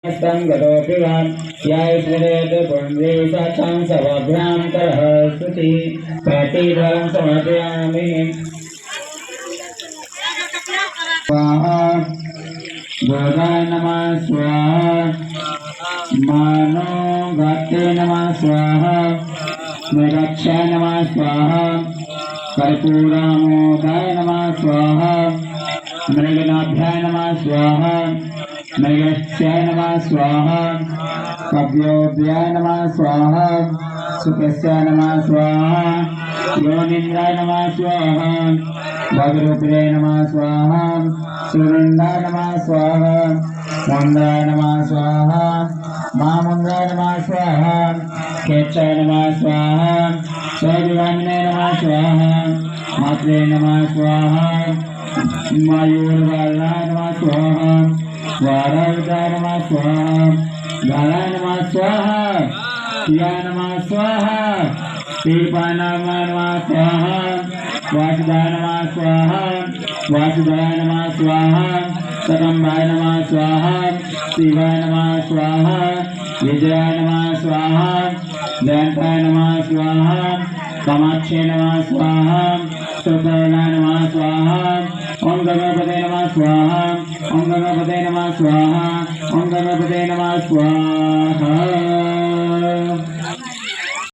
गतोऽपिवान् याय श्रीरेत पुण्ड्रे साक्षां सभाभ्यां करः स्तुति प्रतीफलं समर्पयामि स्वाहा दुर्गाय नमः स्वाहा मानो गाते नमः स्वाहा निरक्षाय नमः स्वाहा कर्पूरामोदाय नमः स्वाहा मृगनाभ्याय नमः स्वाहा नैवेद्याय नमः स्वाहा कव्योभ्याय नमः स्वाहा सुखस्याय नमः स्वाहा योनिन्द्राय नमः स्वाहा भगरूपिणे नमः स्वाहा सूर्येन्द्राय नमः स्वाहा मुन्द्राय नमः स्वाहा महामुन्द्राय नमः स्वाहा केचाय नमः स्वाहा स्वयंवामिने नमः स्वाहा मात्रे नमः स्वाहा मयूरवालाय नमः स्वाहा वारावताय नमः स्वाहा गालाय नमः स्वाहा याय नमः स्वाहा तीर्पाय नमः स्वाहा वासुदाय नमः स्वाहा वासुदाय नमः स्वाहा सकंभाय नमः स्वाहा शिवाय नमः स्वाहा विजयाय नमः स्वाहा जयंताय नमः स्वाहा कामाक्षे नमः स्वाहा सुकर्णाय नमः स्वाहा ओम गणपते नमः स्वाहा ओम गणपते नमः स्वाहा ओम गणपते नमः स्वाहा